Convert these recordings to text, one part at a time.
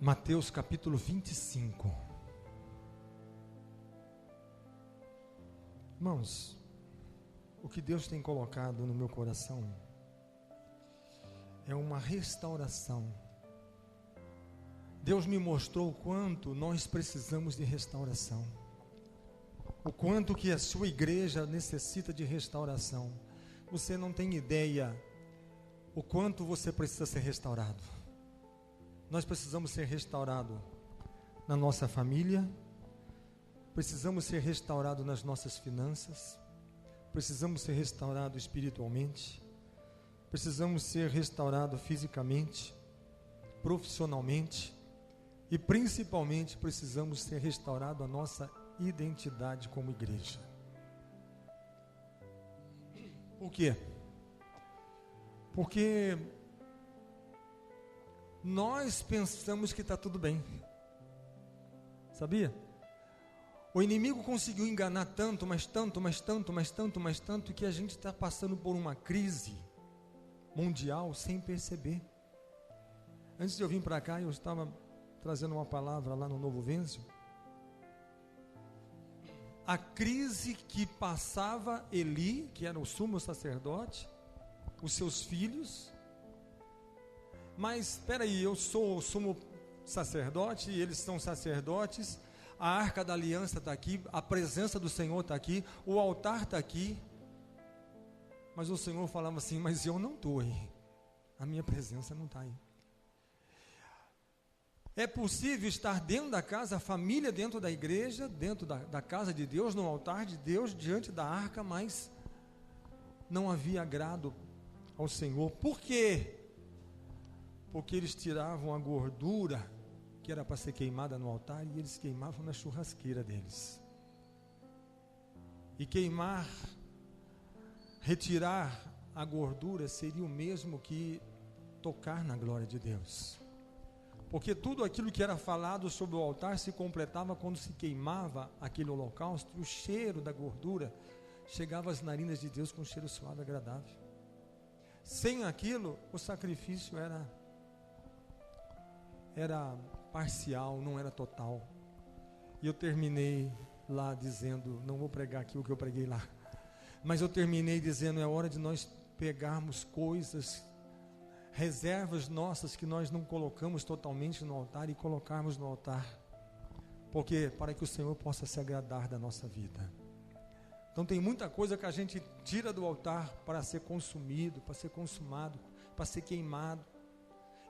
Mateus capítulo 25. Irmãos, o que Deus tem colocado no meu coração é uma restauração. Deus me mostrou o quanto nós precisamos de restauração, o quanto que a sua igreja necessita de restauração. Você não tem ideia o quanto você precisa ser restaurado. Nós precisamos ser restaurados na nossa família, precisamos ser restaurados nas nossas finanças, precisamos ser restaurados espiritualmente, precisamos ser restaurados fisicamente, profissionalmente e principalmente precisamos ser restaurados a nossa identidade como igreja. Por quê? Porque nós pensamos que está tudo bem, sabia? O inimigo conseguiu enganar tanto, que a gente está passando por uma crise mundial sem perceber. Antes de eu vir para cá, eu estava trazendo uma palavra lá no Novo Vêncio. A crise que passava Eli, que era o sumo sacerdote, os seus filhos. Mas espera aí, eu sou o sumo sacerdote e eles são sacerdotes. A arca da aliança está aqui, a presença do Senhor está aqui, o altar está aqui. Mas o Senhor falava assim: mas eu não estou aí, a minha presença não está aí. É possível estar dentro da casa, a família dentro da igreja, dentro da casa de Deus, no altar de Deus, diante da arca, mas não havia agrado ao Senhor. Por quê? Porque eles tiravam a gordura que era para ser queimada no altar e eles queimavam na churrasqueira deles. E queimar, retirar a gordura seria o mesmo que tocar na glória de Deus. Porque tudo aquilo que era falado sobre o altar se completava quando se queimava aquele holocausto, e o cheiro da gordura chegava às narinas de Deus com um cheiro suave e agradável. Sem aquilo, o sacrifício era parcial, não era total. E eu terminei lá dizendo, não vou pregar aqui o que eu preguei lá, mas eu terminei dizendo: é hora de nós pegarmos coisas, reservas nossas que nós não colocamos totalmente no altar e colocarmos no altar, porque para que o Senhor possa se agradar da nossa vida. Então tem muita coisa que a gente tira do altar para ser consumido, para ser consumado, para ser queimado.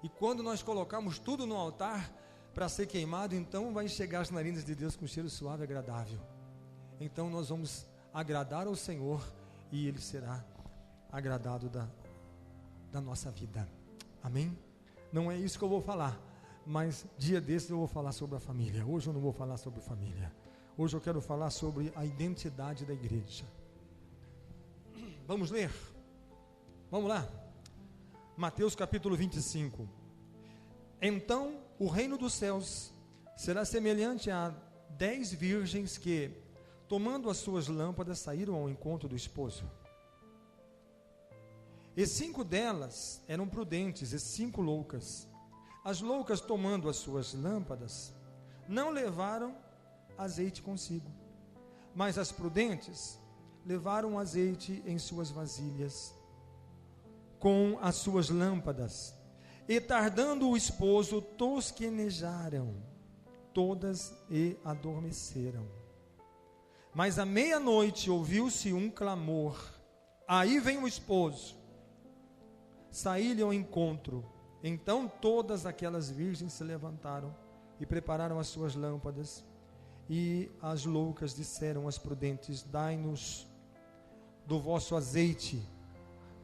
E quando nós colocamos tudo no altar para ser queimado, então vai chegar às narinas de Deus com cheiro suave e agradável. Então nós vamos agradar ao Senhor e Ele será agradado da nossa vida. Amém? Não é isso que eu vou falar, mas dia desses eu vou falar sobre a família. Hoje eu não vou falar sobre família. Hoje eu quero falar sobre a identidade da igreja. Vamos ler? Vamos lá? Mateus capítulo 25. Então o reino dos céus será semelhante a 10 virgens que, tomando as suas lâmpadas, saíram ao encontro do esposo. E 5 delas eram prudentes e 5 loucas. As loucas, tomando as suas lâmpadas, não levaram azeite consigo, mas as prudentes levaram azeite em suas vasilhas com as suas lâmpadas. E tardando o esposo, tosquenejaram todas e adormeceram. Mas à meia-noite ouviu-se um clamor: aí vem o esposo. Saí-lhe ao encontro. Então todas aquelas virgens se levantaram e prepararam as suas lâmpadas. E as loucas disseram às prudentes: dai-nos do vosso azeite,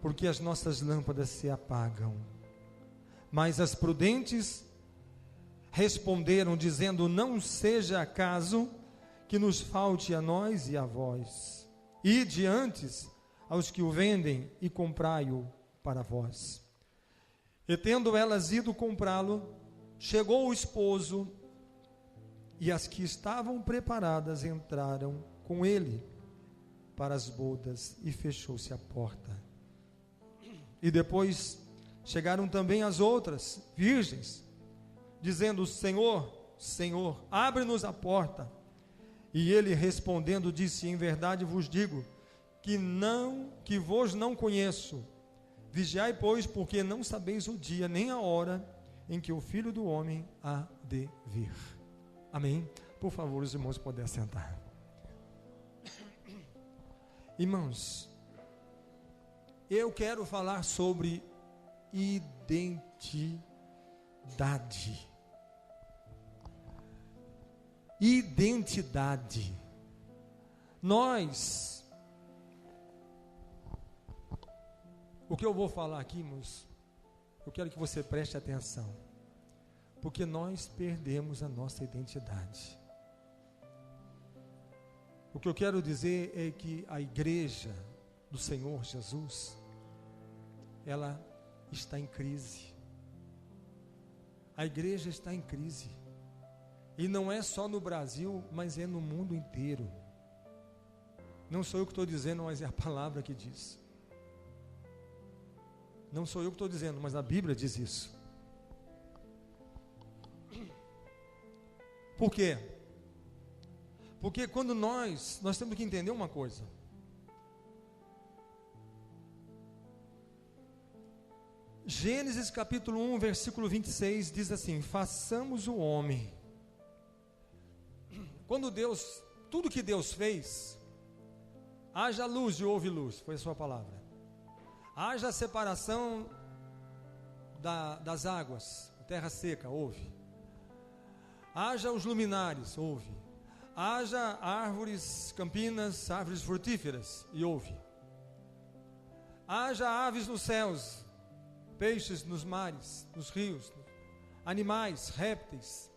porque as nossas lâmpadas se apagam. Mas as prudentes responderam, dizendo: não seja acaso que nos falte a nós e a vós. Ide antes aos que o vendem e comprai-o para vós. E tendo elas ido comprá-lo, chegou o esposo, e as que estavam preparadas entraram com ele para as bodas, e fechou-se a porta. E depois chegaram também as outras virgens, dizendo: Senhor, Senhor, abre-nos a porta. E ele respondendo disse: em verdade vos digo que vos não conheço. Vigiai, pois, porque não sabeis o dia nem a hora em que o Filho do Homem há de vir. Amém? Por favor, os irmãos podem sentar. Irmãos, eu quero falar sobre identidade. Identidade. O que eu vou falar aqui, irmãos, eu quero que você preste atenção, porque nós perdemos a nossa identidade. O que eu quero dizer é que a igreja do Senhor Jesus, ela está em crise. A igreja está em crise. E não é só no Brasil, mas é no mundo inteiro. Não sou eu que estou dizendo, mas é a palavra que diz. Não sou eu que estou dizendo, mas a Bíblia diz isso. Por quê? Porque quando nós temos que entender uma coisa. Gênesis capítulo 1, versículo 26 diz assim: façamos o homem. Quando tudo que Deus fez, haja luz e houve luz, foi a sua palavra. Haja separação das águas, terra seca, houve. Haja os luminares, houve. Haja árvores, campinas, árvores frutíferas, e houve. Haja aves nos céus, peixes nos mares, nos rios, animais, répteis.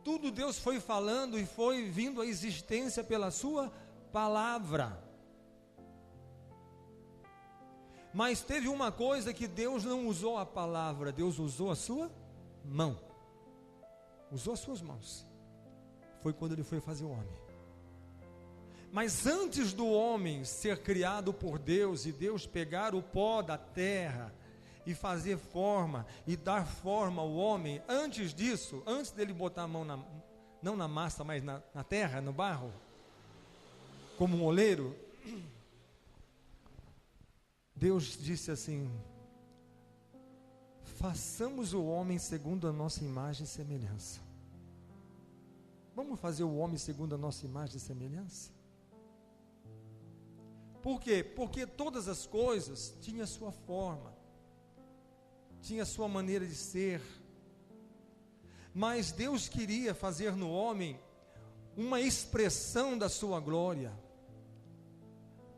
Tudo Deus foi falando e foi vindo à existência pela sua palavra. Mas teve uma coisa que Deus não usou a palavra, Deus usou a sua mão. Usou as suas mãos. Foi quando Ele foi fazer o homem. Mas antes do homem ser criado por Deus e Deus pegar o pó da terra e fazer forma e dar forma ao homem, antes disso, antes dele botar a mão não na massa, mas na terra, no barro, como um oleiro, Deus disse assim: façamos o homem segundo a nossa imagem e semelhança. Vamos fazer o homem segundo a nossa imagem e semelhança? Por quê? Porque todas as coisas tinham a sua forma, tinha a sua maneira de ser, mas Deus queria fazer no homem uma expressão da sua glória.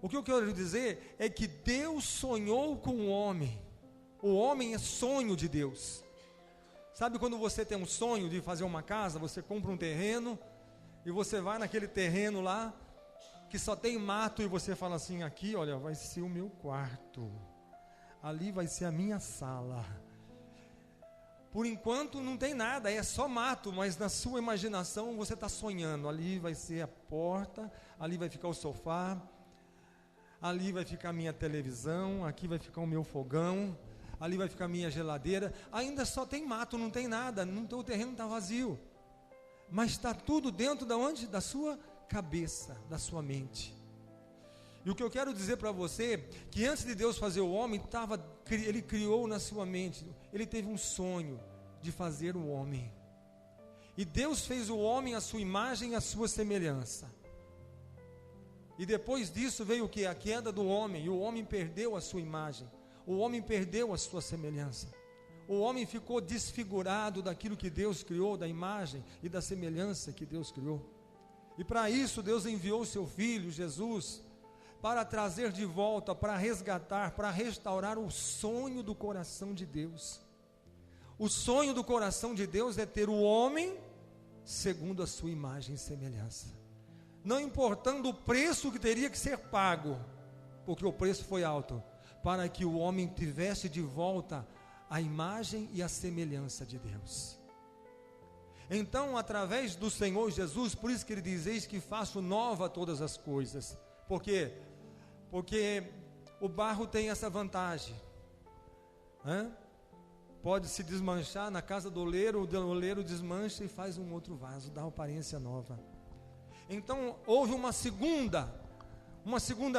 O que eu quero dizer é que Deus sonhou com o homem é sonho de Deus. Sabe quando você tem um sonho de fazer uma casa, você compra um terreno, e você vai naquele terreno lá, que só tem mato, e você fala assim: aqui, olha, vai ser o meu quarto, ali vai ser a minha sala. Por enquanto não tem nada, é só mato, mas na sua imaginação você está sonhando: ali vai ser a porta, ali vai ficar o sofá, ali vai ficar a minha televisão, aqui vai ficar o meu fogão, ali vai ficar a minha geladeira. Ainda só tem mato, não tem nada, o terreno está vazio, mas está tudo dentro da onde? Da sua cabeça, da sua mente. E o que eu quero dizer para você, que antes de Deus fazer o homem, Ele criou na sua mente, Ele teve um sonho de fazer o homem, e Deus fez o homem à sua imagem e à sua semelhança. E depois disso veio o que? A queda do homem, e o homem perdeu a sua imagem, o homem perdeu a sua semelhança, o homem ficou desfigurado daquilo que Deus criou, da imagem e da semelhança que Deus criou. E para isso Deus enviou o seu Filho, Jesus, para trazer de volta, para resgatar, para restaurar o sonho do coração de Deus. O sonho do coração de Deus é ter o homem segundo a sua imagem e semelhança, não importando o preço que teria que ser pago, porque o preço foi alto, para que o homem tivesse de volta a imagem e a semelhança de Deus. Então, através do Senhor Jesus, por isso que Ele diz: eis que faço nova todas as coisas. Por quê? Porque o barro tem essa vantagem, pode se desmanchar na casa do oleiro, o oleiro desmancha e faz um outro vaso, dá aparência nova. Então houve uma segunda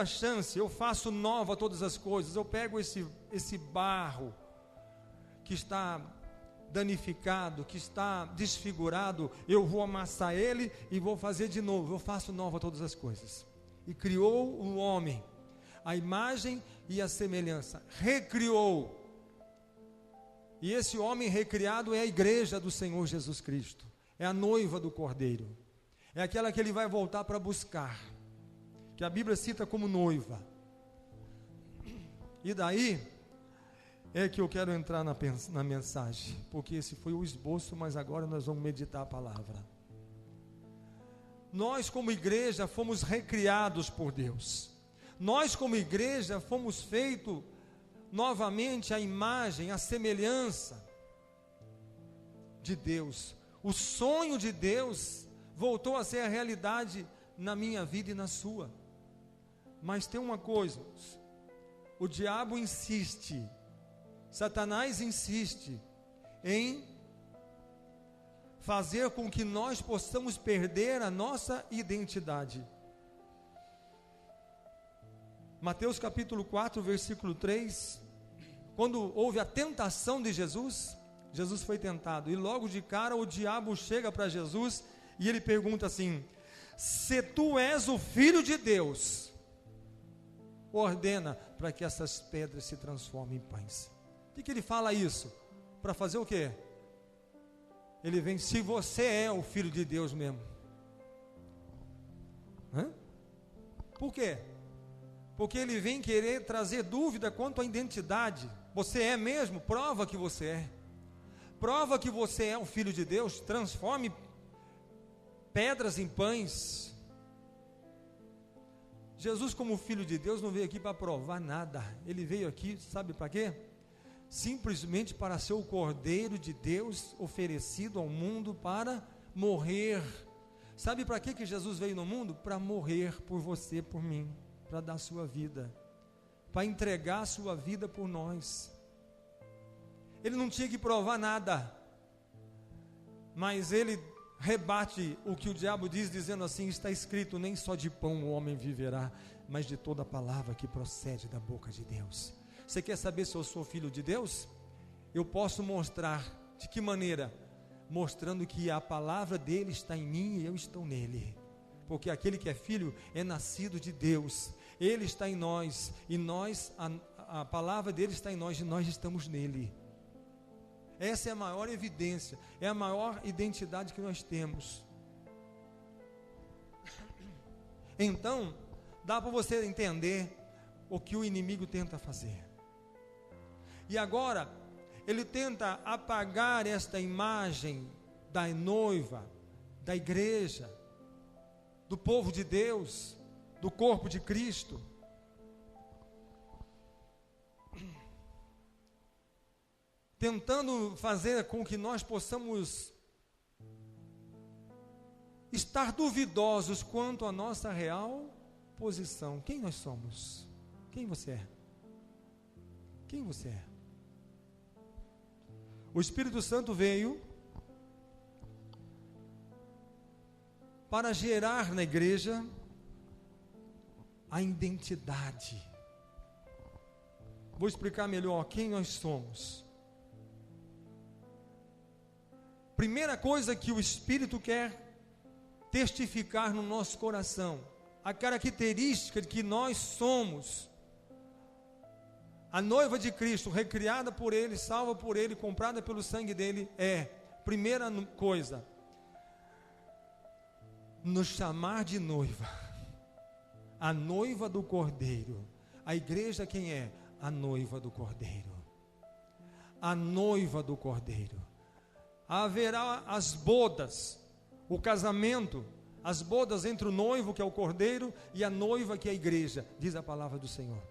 chance. Eu faço nova todas as coisas. Eu pego esse barro que está danificado, que está desfigurado, eu vou amassar ele e vou fazer de novo. Eu faço nova todas as coisas. E criou o homem, a imagem e a semelhança, recriou. E esse homem recriado é a igreja do Senhor Jesus Cristo, é a noiva do Cordeiro, é aquela que ele vai voltar para buscar, que a Bíblia cita como noiva. E daí é que eu quero entrar na mensagem, porque esse foi o esboço, mas agora nós vamos meditar a palavra. Nós como igreja fomos recriados por Deus. Nós como igreja fomos feitos novamente à imagem, à semelhança de Deus. O sonho de Deus voltou a ser a realidade na minha vida e na sua. Mas tem uma coisa, o diabo insiste, Satanás insiste em fazer com que nós possamos perder a nossa identidade. Mateus capítulo 4, versículo 3, quando houve a tentação de Jesus, Jesus foi tentado, e logo de cara o diabo chega para Jesus, e ele pergunta assim: se tu és o Filho de Deus, ordena para que essas pedras se transformem em pães. Por que ele fala isso? Para fazer o quê? Ele vem, se você é o Filho de Deus mesmo. Por quê? Porque ele vem querer trazer dúvida quanto à identidade. Você é mesmo? Prova que você é. Prova que você é o Filho de Deus. Transforme pedras em pães. Jesus, como Filho de Deus, não veio aqui para provar nada. Ele veio aqui, sabe para quê? Simplesmente para ser o Cordeiro de Deus oferecido ao mundo para morrer. Sabe para que Jesus veio no mundo? Para morrer por você, por mim, para dar sua vida, para entregar a sua vida por nós. Ele não tinha que provar nada, mas ele rebate o que o diabo diz, dizendo assim: está escrito, nem só de pão o homem viverá, mas de toda palavra que procede da boca de Deus. Você quer saber se eu sou filho de Deus? Eu posso mostrar. De que maneira? Mostrando que a palavra dele está em mim e eu estou nele. Porque aquele que é filho é nascido de Deus. Ele está em nós e nós, a palavra dele está em nós e nós estamos nele. Essa é a maior evidência, é a maior identidade que nós temos. Então, dá para você entender o que o inimigo tenta fazer. E agora, ele tenta apagar esta imagem da noiva, da igreja, do povo de Deus, do corpo de Cristo. Tentando fazer com que nós possamos estar duvidosos quanto à nossa real posição. Quem nós somos? Quem você é? Quem você é? O Espírito Santo veio para gerar na igreja a identidade. Vou explicar melhor quem nós somos. Primeira coisa que o Espírito quer testificar no nosso coração, a característica de que nós somos a noiva de Cristo, recriada por Ele, salva por Ele, comprada pelo sangue dEle, é, primeira coisa, nos chamar de noiva, a noiva do Cordeiro. A igreja quem é? A noiva do Cordeiro. A noiva do Cordeiro. Haverá as bodas, o casamento, as bodas entre o noivo, que é o Cordeiro, e a noiva, que é a igreja, diz a palavra do Senhor.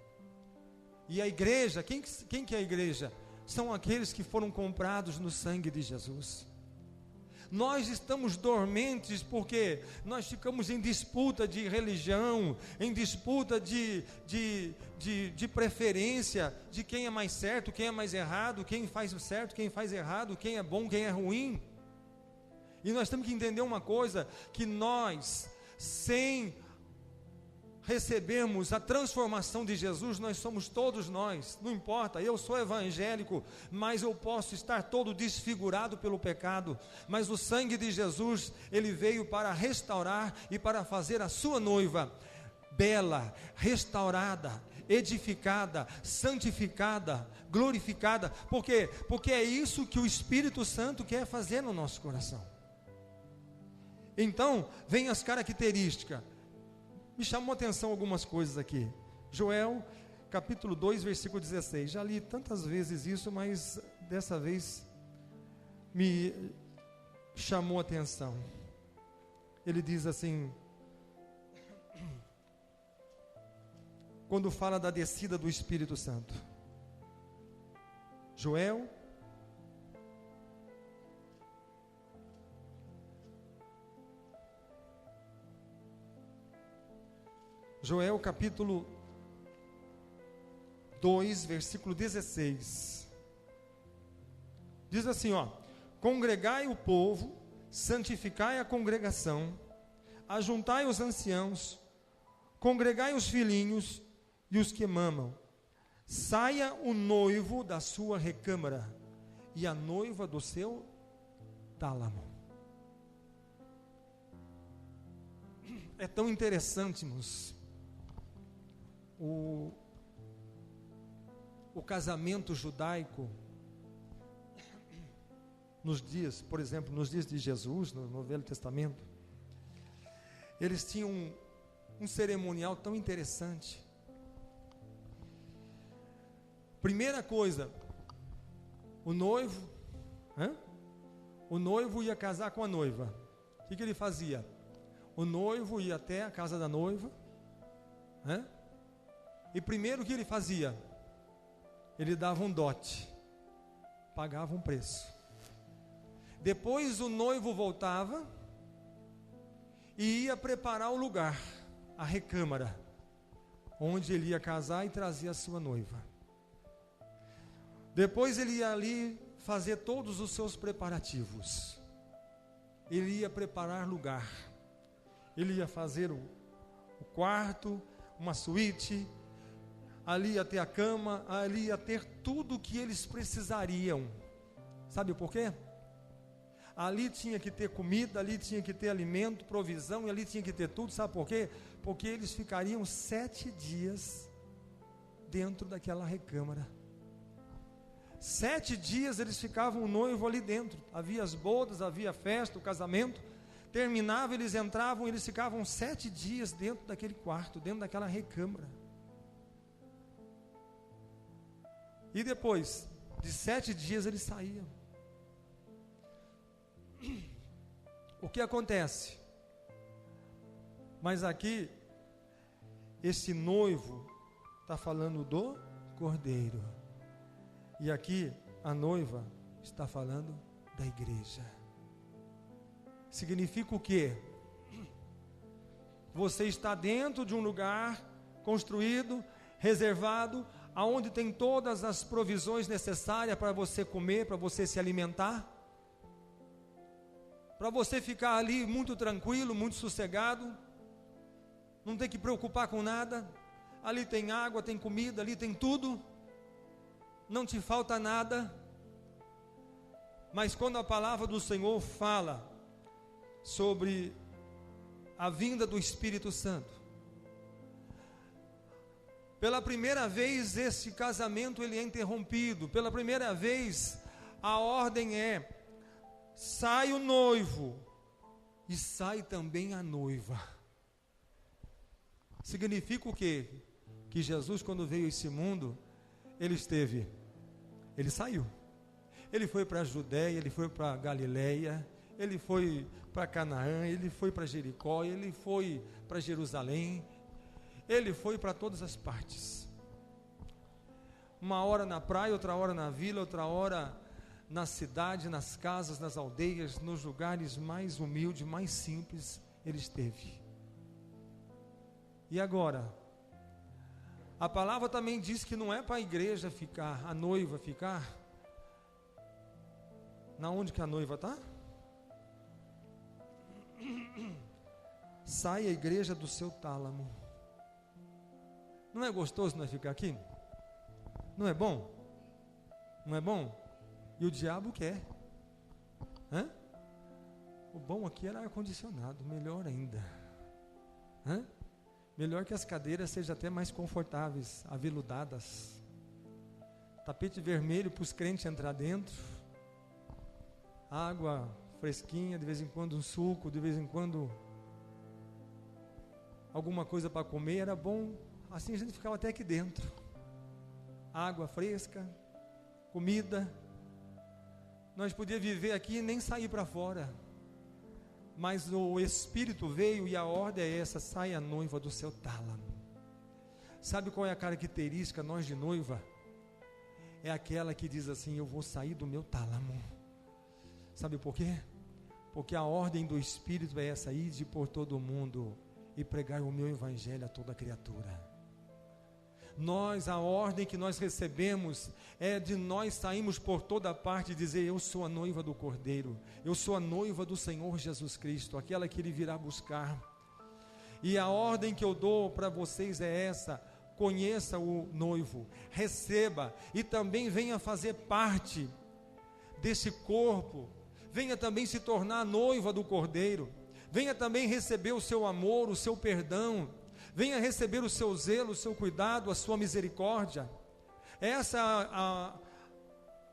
E a igreja, quem que é a igreja? São aqueles que foram comprados no sangue de Jesus. Nós estamos dormentes porque nós ficamos em disputa de religião, em disputa de preferência, de quem é mais certo, quem é mais errado, quem faz o certo, quem faz errado, quem é bom, quem é ruim. E nós temos que entender uma coisa, que nós, sem recebemos a transformação de Jesus, nós somos todos nós, não importa, eu sou evangélico, mas eu posso estar todo desfigurado pelo pecado, mas o sangue de Jesus, ele veio para restaurar e para fazer a sua noiva bela, restaurada, edificada, santificada, glorificada. Por quê? Porque é isso que o Espírito Santo quer fazer no nosso coração. Então, vem as características. Me chamou a atenção algumas coisas aqui. Joel, capítulo 2, versículo 16. Já li tantas vezes isso, mas dessa vez me chamou a atenção. Ele diz assim, quando fala da descida do Espírito Santo. Joel, capítulo 2, versículo 16. Diz assim, congregai o povo, santificai a congregação, ajuntai os anciãos, congregai os filhinhos e os que mamam. Saia o noivo da sua recâmara e a noiva do seu tálamo. É tão interessante, irmãos, o casamento judaico nos dias, por exemplo, nos dias de Jesus, no Velho Testamento, eles tinham um cerimonial tão interessante. Primeira coisa, o noivo ia casar com a noiva. O que ele fazia? O noivo ia até a casa da noiva, e primeiro o que ele fazia? Ele dava um dote, pagava um preço. Depois o noivo voltava e ia preparar o lugar, a recâmara, onde ele ia casar e trazia a sua noiva. Depois ele ia ali fazer todos os seus preparativos. Ele ia preparar lugar. Ele ia fazer o quarto, uma suíte, ali ia ter a cama, ali ia ter tudo o que eles precisariam. Sabe por quê? Ali tinha que ter comida, ali tinha que ter alimento, provisão, e ali tinha que ter tudo. Sabe por quê? Porque eles ficariam 7 dias dentro daquela recâmara. 7 dias eles ficavam o noivo ali dentro. Havia as bodas, havia a festa, o casamento. Terminava, eles entravam, eles ficavam 7 dias dentro daquele quarto, dentro daquela recâmara. E depois de 7 dias eles saíam. O que acontece? Mas aqui, esse noivo está falando do cordeiro. E aqui, a noiva está falando da igreja. Significa o quê? Você está dentro de um lugar construído, reservado, aonde tem todas as provisões necessárias para você comer, para você se alimentar, para você ficar ali muito tranquilo, muito sossegado, não tem que preocupar com nada. Ali tem água, tem comida, ali tem tudo, não te falta nada. Mas quando a palavra do Senhor fala sobre a vinda do Espírito Santo, pela primeira vez esse casamento ele é interrompido. Pela primeira vez a ordem é: sai o noivo e sai também a noiva. Significa o quê? Que Jesus, quando veio a esse mundo, ele saiu. Ele foi para a Judéia, ele foi para a Galileia, ele foi para Canaã, ele foi para Jericó, ele foi para Jerusalém, ele foi para todas as partes. Uma hora na praia, outra hora na vila, outra hora na cidade, nas casas, nas aldeias, nos lugares mais humildes, mais simples, ele esteve. E agora, a palavra também diz que não é para a igreja ficar, a noiva ficar, na onde que a noiva está? Sai a igreja do seu tálamo. Não é gostoso nós ficar aqui? Não é bom? Não é bom? E o diabo quer. Hã? O bom aqui era ar-condicionado, melhor ainda. Hã? Melhor que as cadeiras sejam até mais confortáveis, aveludadas. Tapete vermelho para os crentes entrar dentro. Água fresquinha, de vez em quando um suco, de vez em quando alguma coisa para comer, era bom. Assim a gente ficava até aqui dentro. Água fresca, comida. Nós podíamos viver aqui e nem sair para fora. Mas o Espírito veio e a ordem é essa: saia a noiva do seu tálamo. Sabe qual é a característica, nós de noiva? É aquela que diz assim: eu vou sair do meu tálamo. Sabe por quê? Porque a ordem do Espírito é essa: ide por todo o mundo e pregar o meu evangelho a toda criatura. A ordem que nós recebemos é de nós sairmos por toda parte e dizer: eu sou a noiva do Cordeiro, eu sou a noiva do Senhor Jesus Cristo, aquela que Ele virá buscar. E a ordem que eu dou para vocês é essa: conheça o noivo, receba e também venha fazer parte desse corpo, venha também se tornar a noiva do Cordeiro, venha também receber o seu amor, o seu perdão, venha receber o seu zelo, o seu cuidado, a sua misericórdia. Essa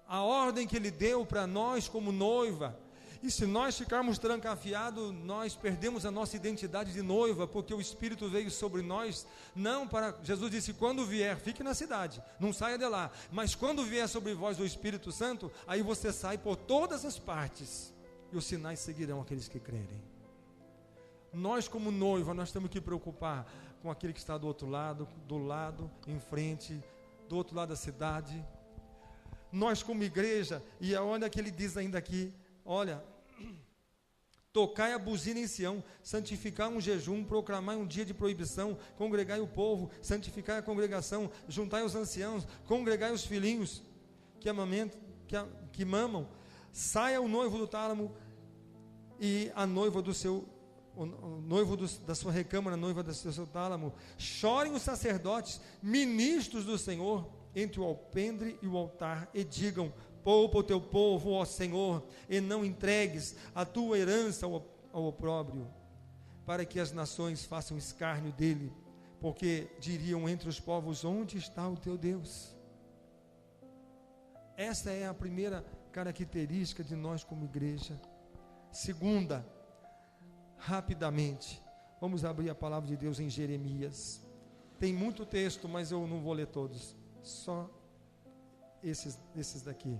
a ordem que Ele deu para nós como noiva. E se nós ficarmos trancafiados, nós perdemos a nossa identidade de noiva, porque o Espírito veio sobre nós, não para, Jesus disse: quando vier, fique na cidade, não saia de lá, mas quando vier sobre vós o Espírito Santo, aí você sai por todas as partes, e os sinais seguirão aqueles que crerem. Nós como noiva, nós temos que preocupar com aquele que está do lado, em frente, do outro lado da cidade. Nós como igreja, e olha que ele diz ainda aqui, olha: tocai a buzina em Sião, santificai um jejum, proclamai um dia de proibição, congregai o povo, santificai a congregação, juntai os anciãos, congregai os filhinhos que mamam, saia o noivo do tálamo e a noiva do seu o noivo da sua recâmara, a noiva do seu tálamo. Chorem os sacerdotes, ministros do Senhor, entre o alpendre e o altar, e digam: poupa o teu povo, ó Senhor, e não entregues a tua herança ao opróbrio, para que as nações façam escárnio dele, porque diriam entre os povos: onde está o teu Deus? Essa é a primeira característica de nós como igreja. Segunda, rapidamente, vamos abrir a palavra de Deus em Jeremias. Tem muito texto, mas eu não vou ler todos, só esses daqui.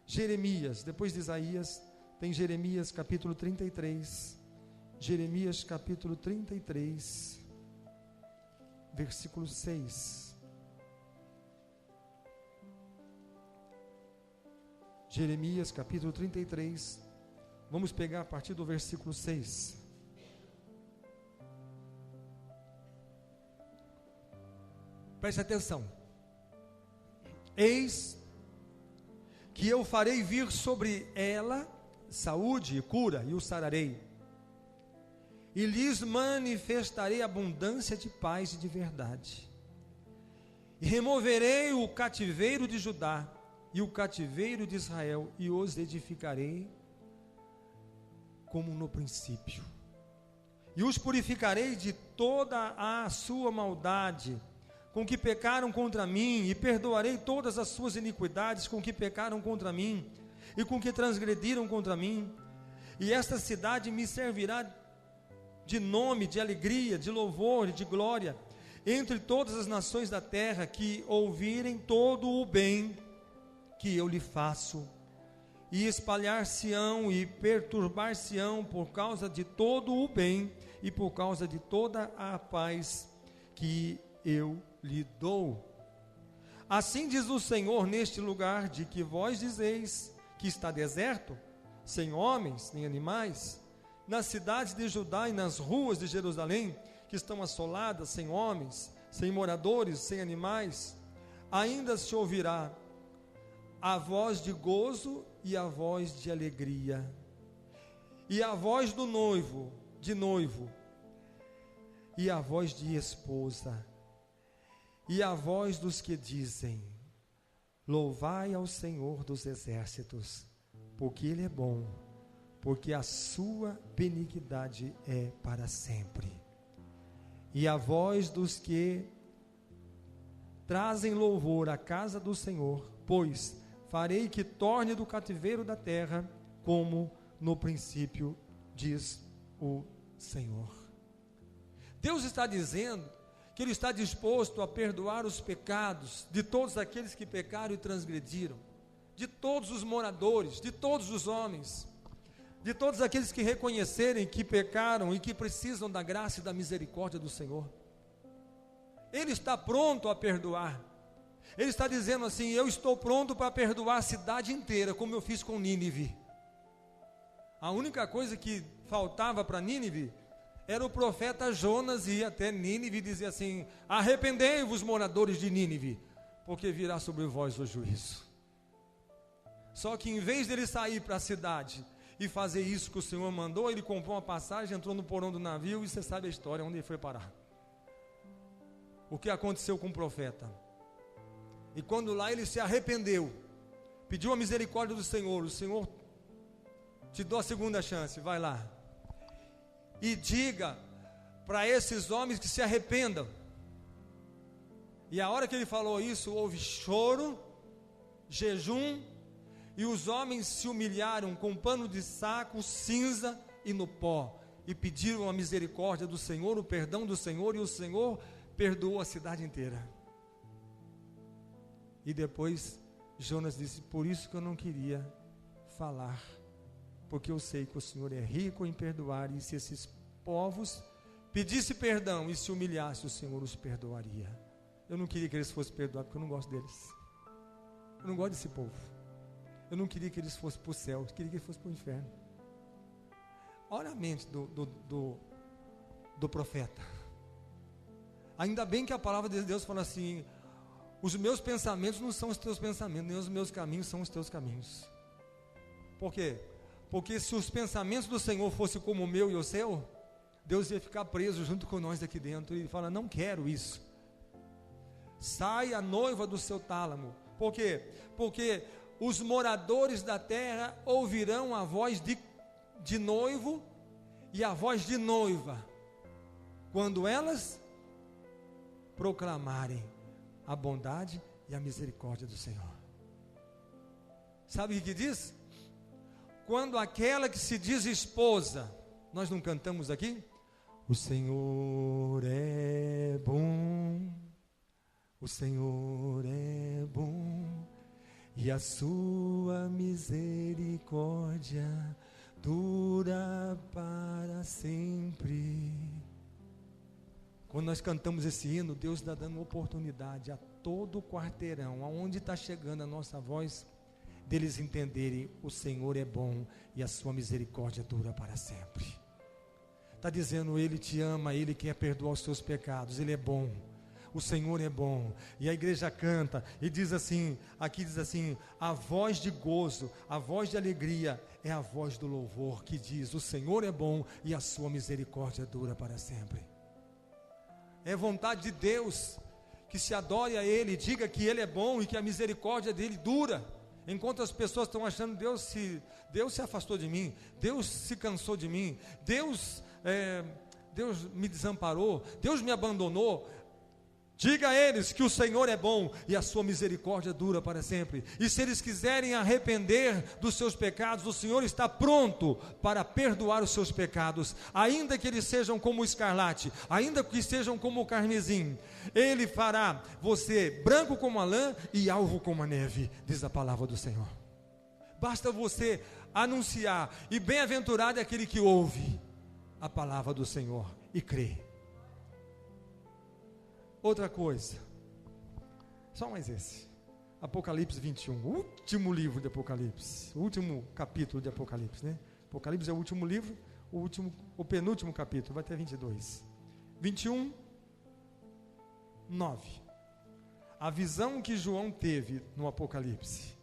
Jeremias, depois de Isaías, tem Jeremias capítulo 33. Jeremias capítulo 33, versículo 6. Jeremias capítulo 33, vamos pegar a partir do versículo 6. Preste atenção. Eis que eu farei vir sobre ela saúde e cura, e o sararei, e lhes manifestarei abundância de paz e de verdade, e removerei o cativeiro de Judá e o cativeiro de Israel, e os edificarei como no princípio, e os purificarei de toda a sua maldade com que pecaram contra mim, e perdoarei todas as suas iniquidades com que pecaram contra mim, e com que transgrediram contra mim, e esta cidade me servirá de nome, de alegria, de louvor e de glória, entre todas as nações da terra que ouvirem todo o bem que eu lhe faço, e espalhar-se-ão e perturbar-se-ão por causa de todo o bem, e por causa de toda a paz que eu lhe dou. Assim diz o Senhor neste lugar, de que vós dizeis que está deserto, sem homens nem animais, nas cidades de Judá e nas ruas de Jerusalém, que estão assoladas, sem homens, sem moradores, sem animais, ainda se ouvirá a voz de gozo e a voz de alegria, e a voz do noivo, e a voz de esposa, e a voz dos que dizem: louvai ao Senhor dos exércitos, porque Ele é bom, porque a sua benignidade é para sempre. E a voz dos que trazem louvor à casa do Senhor, pois farei que torne do cativeiro da terra, como no princípio, diz o Senhor. Deus está dizendo que Ele está disposto a perdoar os pecados de todos aqueles que pecaram e transgrediram, de todos os moradores, de todos os homens, de todos aqueles que reconhecerem que pecaram e que precisam da graça e da misericórdia do Senhor. Ele está pronto a perdoar. Ele está dizendo assim: eu estou pronto para perdoar a cidade inteira, como eu fiz com Nínive. A única coisa que faltava para Nínive era o profeta Jonas ir até Nínive e dizer assim: arrependei-vos, moradores de Nínive, porque virá sobre vós o juízo. Só que em vez dele sair para a cidade e fazer isso que o Senhor mandou, ele comprou uma passagem, entrou no porão do navio, e você sabe a história, onde ele foi parar. O que aconteceu com o profeta? E quando lá ele se arrependeu, pediu a misericórdia do Senhor: o Senhor te dou a segunda chance, vai lá e diga para esses homens que se arrependam. E a hora que ele falou isso, houve choro, jejum, e os homens se humilharam com pano de saco, cinza e no pó, e pediram a misericórdia do Senhor, o perdão do Senhor, e o Senhor perdoou a cidade inteira. E depois Jonas disse: por isso que eu não queria falar, porque eu sei que o Senhor é rico em perdoar, e se esses povos pedissem perdão e se humilhassem, o Senhor os perdoaria. Eu não queria que eles fossem perdoados, porque eu não gosto deles. Eu não gosto desse povo. Eu não queria que eles fossem para o céu, eu queria que eles fossem para o inferno. Olha a mente do profeta. Ainda bem que a palavra de Deus fala assim: os meus pensamentos não são os teus pensamentos, nem os meus caminhos são os teus caminhos. Por quê? Porque se os pensamentos do Senhor fossem como o meu e o seu, Deus ia ficar preso junto com nós aqui dentro. E Ele fala: não quero isso. Sai a noiva do seu tálamo. Por quê? Porque os moradores da terra ouvirão a voz de noivo e a voz de noiva, quando elas proclamarem a bondade e a misericórdia do Senhor. Sabe o que diz? Quando aquela que se diz esposa, nós não cantamos aqui? O Senhor é bom, o Senhor é bom, e a sua misericórdia dura para sempre. Quando nós cantamos esse hino, Deus está dando oportunidade a todo o quarteirão, aonde está chegando a nossa voz, deles entenderem: o Senhor é bom e a sua misericórdia dura para sempre. Está dizendo: Ele te ama, Ele quer perdoar os seus pecados, Ele é bom, o Senhor é bom. E a igreja canta e diz assim, aqui diz assim: a voz de gozo, a voz de alegria é a voz do louvor, que diz: o Senhor é bom e a sua misericórdia dura para sempre. É vontade de Deus que se adore a Ele, diga que Ele é bom e que a misericórdia dEle dura. Enquanto as pessoas estão achando: Deus se afastou de mim, Deus se cansou de mim, Deus me desamparou, Deus me abandonou. Diga a eles que o Senhor é bom e a sua misericórdia dura para sempre. E se eles quiserem arrepender dos seus pecados, o Senhor está pronto para perdoar os seus pecados, ainda que eles sejam como o escarlate, ainda que sejam como o carmesim. Ele fará você branco como a lã e alvo como a neve, diz a palavra do Senhor. Basta você anunciar, e bem-aventurado é aquele que ouve a palavra do Senhor e crê. Outra coisa, Só mais esse. Apocalipse 21, o último livro de Apocalipse, o último capítulo de Apocalipse, né? Apocalipse é o último livro, o penúltimo capítulo, vai ter 22. 21, 9. A visão que João teve no Apocalipse.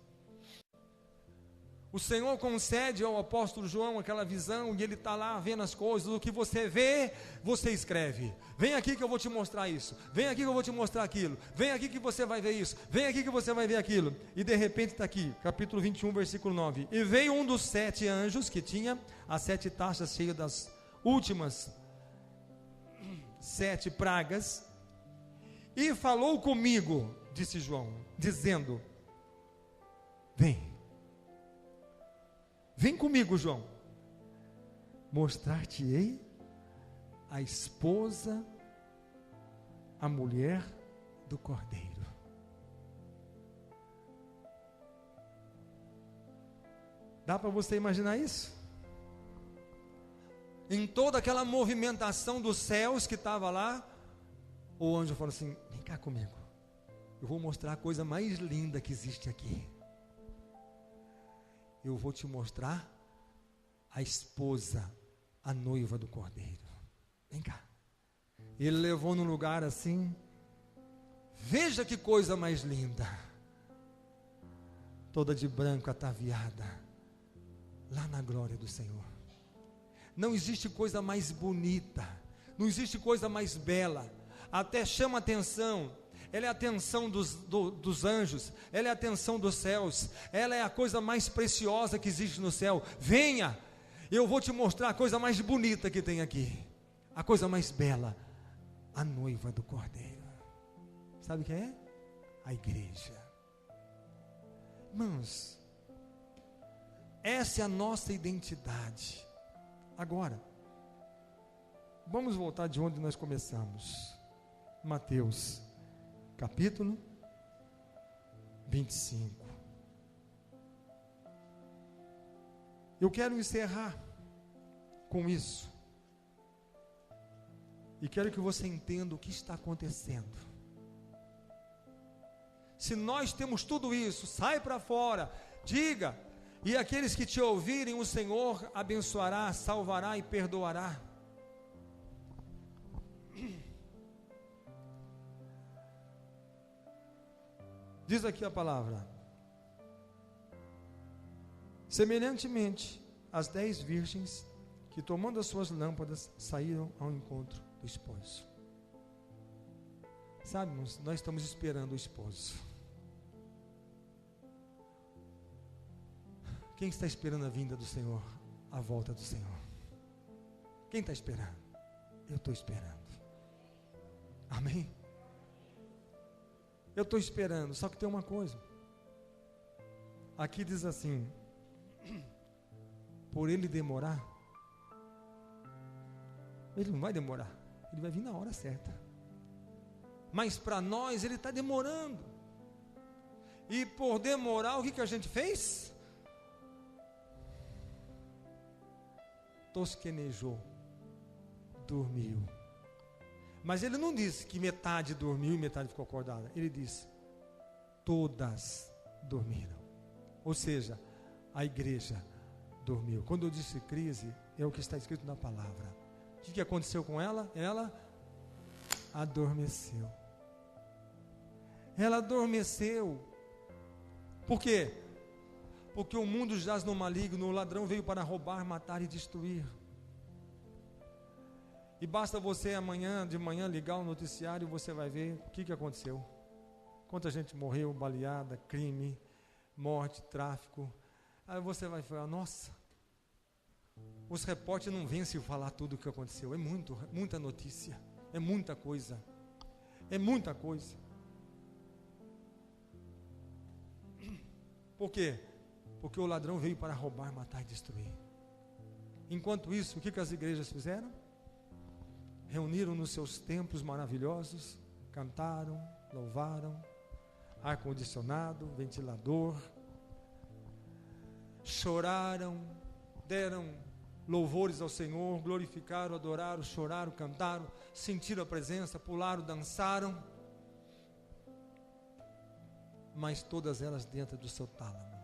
O Senhor concede ao apóstolo João aquela visão, e ele está lá vendo as coisas. O que você vê, você escreve. Vem aqui que eu vou te mostrar isso. Vem aqui que eu vou te mostrar aquilo. Vem aqui que você vai ver isso. Vem aqui que você vai ver aquilo. E de repente está aqui, capítulo 21, versículo 9. E veio um dos 7 anjos que tinha as 7 taças cheias das últimas 7 pragas, e falou comigo, disse João, dizendo: Vem comigo, João, mostrar-te-ei a esposa, a mulher do Cordeiro. Dá para você imaginar isso? Em toda aquela movimentação dos céus que estava lá, o anjo falou assim: vem cá comigo, eu vou mostrar a coisa mais linda que existe aqui. Eu vou te mostrar a esposa, a noiva do Cordeiro. Vem cá. Ele levou num lugar assim. Veja que coisa mais linda. Toda de branco, ataviada, lá na glória do Senhor. Não existe coisa mais bonita, não existe coisa mais bela. Até chama atenção. Ela é a atenção dos anjos, ela é a atenção dos céus, ela é a coisa mais preciosa que existe no céu. Venha, eu vou te mostrar a coisa mais bonita que tem aqui, a coisa mais bela, a noiva do Cordeiro. Sabe quem é? A igreja. Irmãos, essa é a nossa identidade. Agora, vamos voltar de onde nós começamos. Mateus capítulo 25. Eu quero encerrar com isso. E quero que você entenda o que está acontecendo. Se nós temos tudo isso, sai para fora, diga, e aqueles que te ouvirem, o Senhor abençoará, salvará e perdoará. Diz aqui a palavra: semelhantemente, as 10 virgens que, tomando as suas lâmpadas, saíram ao encontro do esposo. Sabe, irmãos, nós estamos esperando o esposo. Quem está esperando a vinda do Senhor, a volta do Senhor? Quem está esperando? Eu estou esperando. Amém? Eu estou esperando, só que tem uma coisa. Aqui diz assim: por ele demorar, ele não vai demorar, ele vai vir na hora certa. Mas para nós ele está demorando. E por demorar, o que a gente fez? Tosquenejou, dormiu. Mas ele não disse que metade dormiu e metade ficou acordada. Ele disse: todas dormiram. Ou seja, a igreja dormiu. Quando eu disse crise, é o que está escrito na palavra. O que aconteceu com ela? Ela adormeceu. Ela adormeceu. Por quê? Porque o mundo jaz no maligno, o ladrão veio para roubar, matar e destruir. E basta você de manhã ligar o noticiário e você vai ver o que aconteceu. Quanta gente morreu, baleada, crime, morte, tráfico. Aí você vai falar: nossa, os repórteres não vencem falar tudo o que aconteceu. É muita notícia, é muita coisa, é muita coisa. Por quê? Porque o ladrão veio para roubar, matar e destruir. Enquanto isso, o que as igrejas fizeram? Reuniram nos seus templos maravilhosos, cantaram, louvaram, ar-condicionado, ventilador, choraram, deram louvores ao Senhor, glorificaram, adoraram, choraram, cantaram, sentiram a presença, pularam, dançaram. mas todas elas dentro do seu tálamo.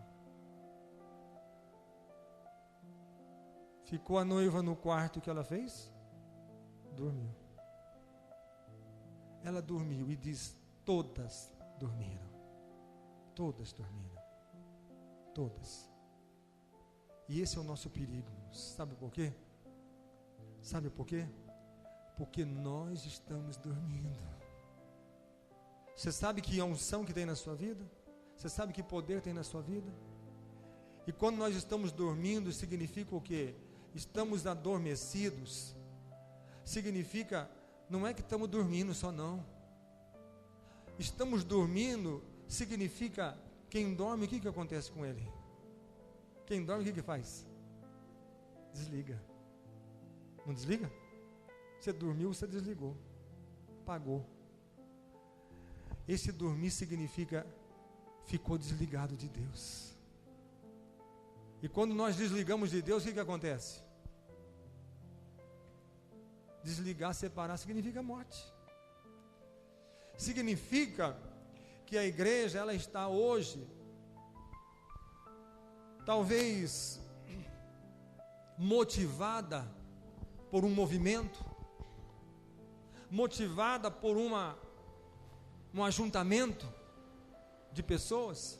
Ficou a noiva no quarto, o que ela fez? Dormiu. Ela dormiu e diz: todas dormiram. Todas dormiram. Todas. E esse é o nosso perigo. Sabe por quê? Sabe por quê? Porque nós estamos dormindo. Você sabe que unção que tem na sua vida? Você sabe que poder tem na sua vida? E quando nós estamos dormindo, significa o quê? Estamos adormecidos. Significa, não é que estamos dormindo só não. Estamos dormindo, significa, quem dorme, o que acontece com ele? Quem dorme, o que faz? Desliga. Não desliga? Você dormiu, você desligou. Apagou. Esse dormir significa, ficou desligado de Deus. E quando nós desligamos de Deus, o que acontece? Desligar, separar, significa morte. Significa que a igreja, ela está hoje, talvez, motivada por um movimento, motivada por um ajuntamento de pessoas.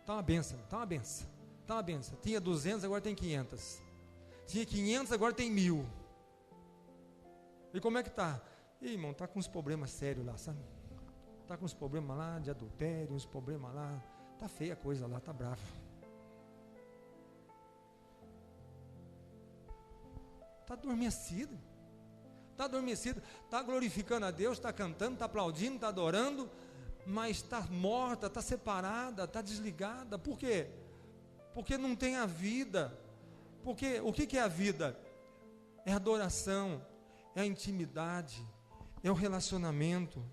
Está uma benção, está uma benção, está uma benção. Tinha 200, agora tem 500. Tinha 500, agora tem 1000. E como é que está? Ih, irmão, está com uns problemas sérios lá, sabe? Está com uns problemas lá de adultério, uns problemas lá. Está feia a coisa lá, está brava. Está adormecido. Está adormecido. Está glorificando a Deus, está cantando, está aplaudindo, está adorando, mas está morta, está separada, está desligada. Por quê? Porque não tem a vida. Porque o que é a vida? É adoração, é a intimidade, é o relacionamento.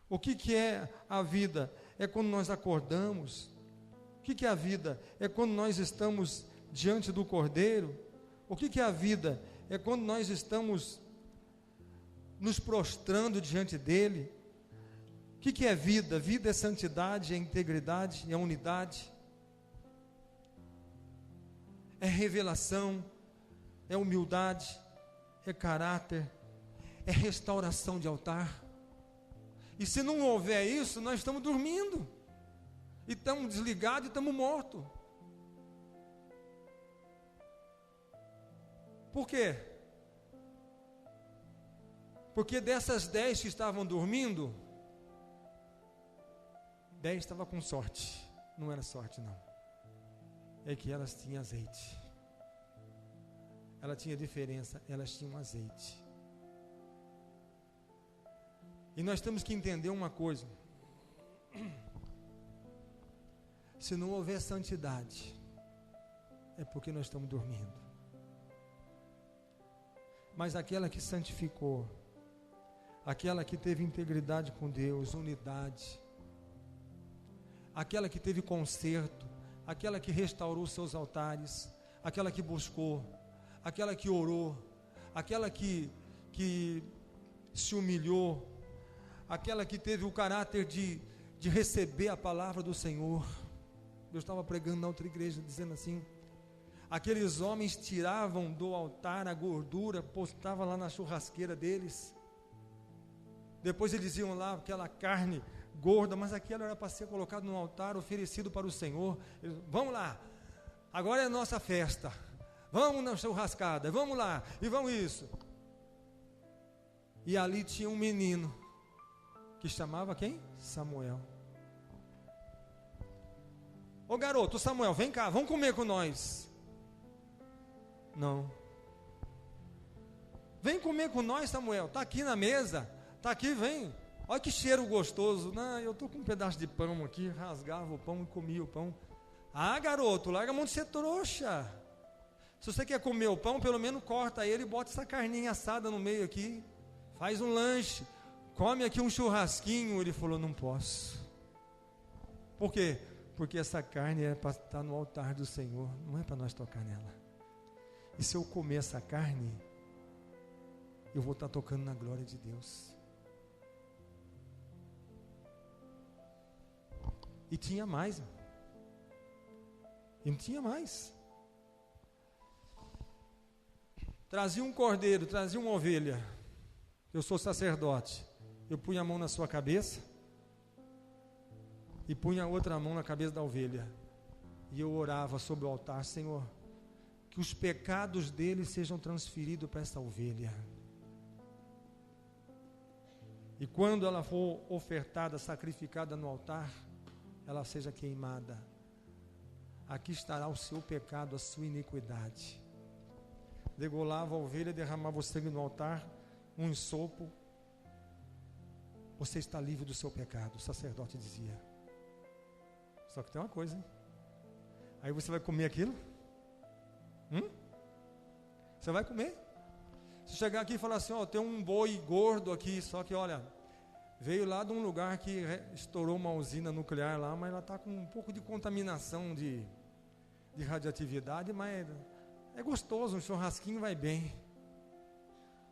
O que é a vida? É quando nós acordamos. O que é a vida? É quando nós estamos diante do Cordeiro. O que é a vida? É quando nós estamos nos prostrando diante dele. O que é vida? Vida é santidade, é integridade, é unidade, é revelação, é humildade, é caráter, é restauração de altar. E se não houver isso, nós estamos dormindo, e estamos desligados, e estamos mortos. Por quê? Porque dessas 10 que estavam dormindo, 10 estavam com sorte. Não era sorte não, é que elas tinham azeite. Ela tinha diferença, elas tinham azeite. E nós temos que entender uma coisa: se não houver santidade, é porque nós estamos dormindo. Mas aquela que santificou, aquela que teve integridade com Deus, unidade, aquela que teve conserto, aquela que restaurou seus altares, aquela que buscou, aquela que orou, aquela que se humilhou, aquela que teve o caráter de receber a palavra do Senhor. Eu estava pregando na outra igreja, dizendo assim: aqueles homens tiravam do altar a gordura, postavam lá na churrasqueira deles, depois eles iam lá, aquela carne gorda, mas aquela era para ser colocada no altar, oferecido para o Senhor. Eles, vamos lá, agora é a nossa festa, vamos na churrascada, vamos lá, e vamos isso. E ali tinha um menino, que chamava quem? Samuel. Ô garoto, Samuel, vem cá, vamos comer com nós. Não. Vem comer com nós, Samuel, está aqui na mesa, está aqui, vem. Olha que cheiro gostoso. Não, eu estou com um pedaço de pão aqui. Rasgava o pão e comia o pão. Ah, garoto, larga a mão de ser trouxa. Se você quer comer o pão, pelo menos corta ele e bota essa carninha assada no meio aqui. Faz um lanche. Come aqui um churrasquinho. Ele falou: não posso. Por quê? Porque essa carne é para estar no altar do Senhor, não é para nós tocar nela. E se eu comer essa carne, eu vou estar tocando na glória de Deus. E tinha mais. E não tinha mais. Trazia um cordeiro, trazia uma ovelha. Eu sou sacerdote. Eu punha a mão na sua cabeça e punha a outra mão na cabeça da ovelha. E eu orava sobre o altar: Senhor, que os pecados dele sejam transferidos para essa ovelha. E quando ela for ofertada, sacrificada no altar, ela seja queimada. Aqui estará o seu pecado, a sua iniquidade. Degolava a ovelha, derramava o sangue no altar, um ensopo. Você está livre do seu pecado, o sacerdote dizia. Só que tem uma coisa, hein? Aí você vai comer aquilo? Você vai comer? Se chegar aqui e falar assim, ó, tem um boi gordo aqui, só que olha, veio lá de um lugar que estourou uma usina nuclear lá, mas ela está com um pouco de contaminação de radioatividade, mas é gostoso, um churrasquinho vai bem.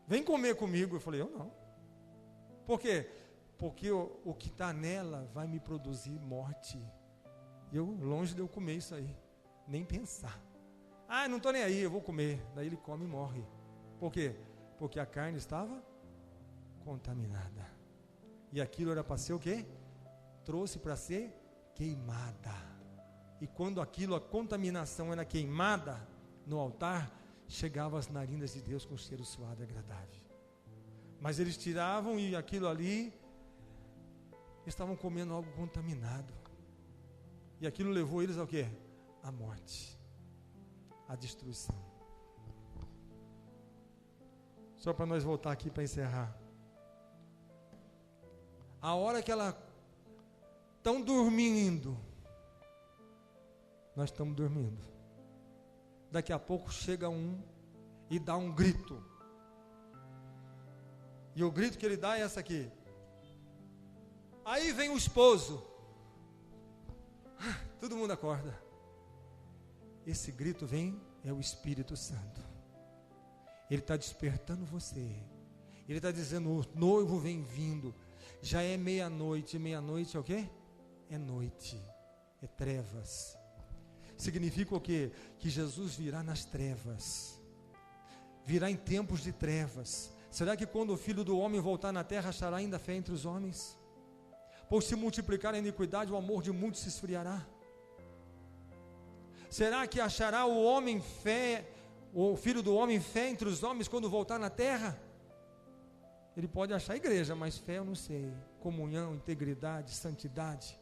Vem comer comigo. Eu falei, eu não. Por quê? Porque o que está nela vai me produzir morte. Eu, longe de eu comer isso aí, nem pensar. Ah, não estou nem aí, eu vou comer. Daí ele come e morre. Por quê? Porque a carne estava contaminada. E aquilo era para ser o quê? Trouxe para ser queimada. E quando aquilo, a contaminação era queimada no altar, chegava às narinas de Deus com um cheiro suave e agradável. Mas eles tiravam e aquilo ali, estavam comendo algo contaminado. E aquilo levou eles ao quê? À morte, à destruição. Só para nós voltar aqui para encerrar. A hora que ela estão dormindo, nós estamos dormindo. Daqui a pouco chega um e dá um grito. E o grito que ele dá é essa aqui. Aí vem o esposo. Todo mundo acorda. Esse grito vem, é o Espírito Santo. Ele está despertando você. Ele está dizendo, o noivo vem vindo. Já é meia-noite. Meia-noite é o quê? É noite. É trevas. Significa o quê? Que Jesus virá nas trevas. Virá em tempos de trevas. Será que quando o Filho do Homem voltar na terra, achará ainda fé entre os homens? Por se multiplicar a iniquidade, o amor de muitos se esfriará. Será que achará o homem fé, o Filho do Homem fé entre os homens quando voltar na terra? Ele pode achar igreja, mas fé eu não sei. Comunhão, integridade, santidade.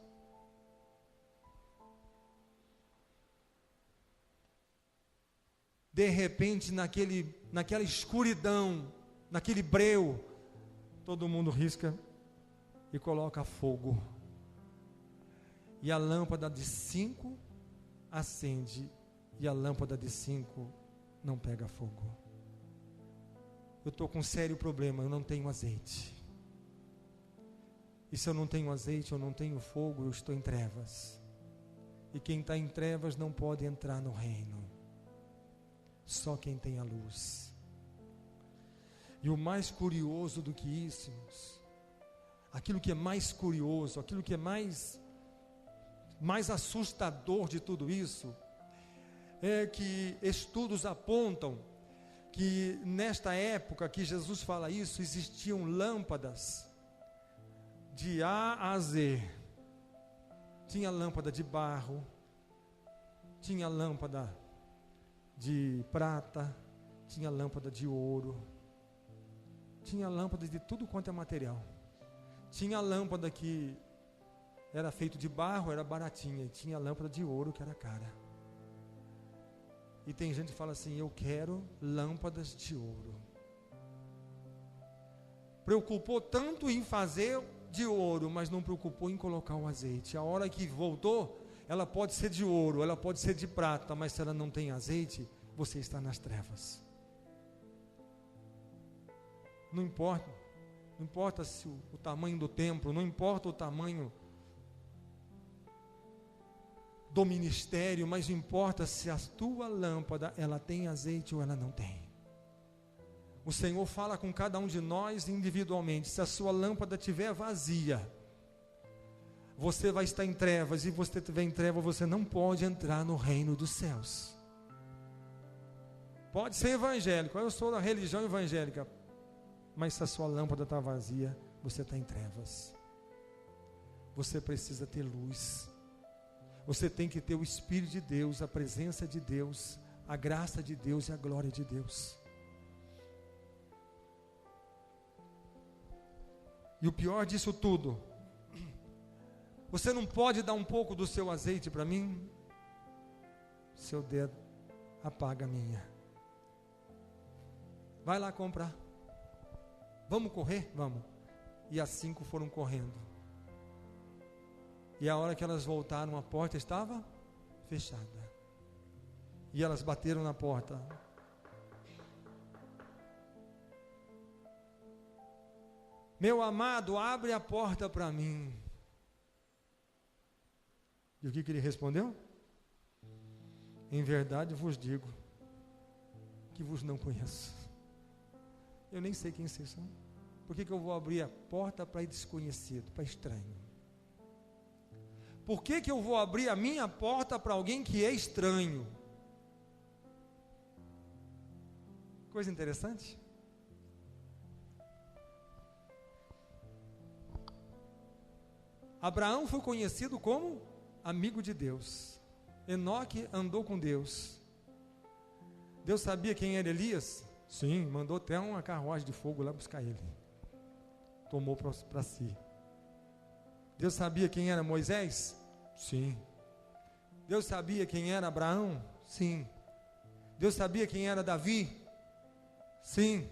De repente, naquela escuridão, naquele breu, todo mundo risca e coloca fogo. E a lâmpada de 5 acende e a lâmpada de 5 não pega fogo. Eu estou com um sério problema, eu não tenho azeite. E se eu não tenho azeite, eu não tenho fogo, eu estou em trevas. E quem está em trevas não pode entrar no reino. Só quem tem a luz. E o mais curioso do que isso, irmãos, aquilo que é mais curioso, aquilo que é mais assustador de tudo isso, é que estudos apontam que nesta época que Jesus fala isso, existiam lâmpadas de A a Z. Tinha lâmpada de barro, tinha lâmpada de prata, tinha lâmpada de ouro, tinha lâmpada de tudo quanto é material. Tinha lâmpada que era feito de barro, era baratinha, e tinha lâmpada de ouro que era cara. E tem gente que fala assim, eu quero lâmpadas de ouro. Preocupou tanto em fazer de ouro, mas não preocupou em colocar o azeite. A hora que voltou, ela pode ser de ouro, ela pode ser de prata, mas se ela não tem azeite, você está nas trevas. Não importa se o tamanho do templo, não importa o tamanho do ministério, mas importa se a tua lâmpada, ela tem azeite ou ela não tem. O Senhor fala com cada um de nós individualmente. Se a sua lâmpada estiver vazia, você vai estar em trevas, e você estiver em trevas, você não pode entrar no reino dos céus. Pode ser evangélico, eu sou da religião evangélica, mas se a sua lâmpada está vazia, você está em trevas. Você precisa ter luz. Você tem que ter o Espírito de Deus, a presença de Deus, a graça de Deus e a glória de Deus. E o pior disso tudo, você não pode dar um pouco do seu azeite para mim? Seu dedo apaga a minha. Vai lá comprar. Vamos correr? Vamos. E as 5 foram correndo. E a hora que elas voltaram, a porta estava fechada. E elas bateram na porta. Meu amado, abre a porta para mim. E o que ele respondeu? Em verdade vos digo, que vos não conheço. Eu nem sei quem vocês são. Por que eu vou abrir a porta para desconhecido, para estranho? Por que eu vou abrir a minha porta para alguém que é estranho? Coisa interessante. Abraão foi conhecido como amigo de Deus. Enoque andou com Deus. Deus sabia quem era Elias? Sim, mandou até uma carruagem de fogo lá buscar ele. Tomou para si. Deus sabia quem era Moisés? Sim. Deus sabia quem era Abraão? Sim. Deus sabia quem era Davi? Sim.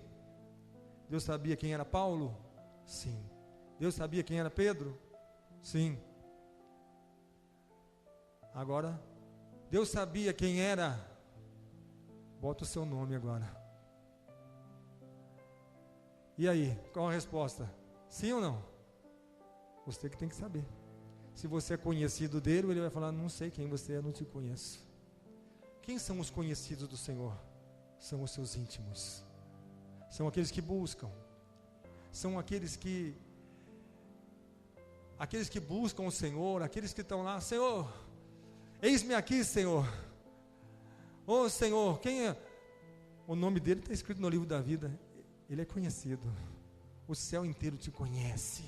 Deus sabia quem era Paulo? Sim. Deus sabia quem era Pedro? Sim. Agora, Deus sabia quem era. Bota o seu nome agora. E aí, qual a resposta? Sim ou não? Você que tem que saber. Se você é conhecido dele, ele vai falar, não sei quem você é, não te conheço. Quem são os conhecidos do Senhor? São os seus íntimos. São aqueles que buscam. São aqueles que buscam o Senhor, aqueles que estão lá, Senhor, eis-me aqui, Senhor. Ô Senhor, quem é? O nome dele está escrito no livro da vida. Ele é conhecido. O céu inteiro te conhece.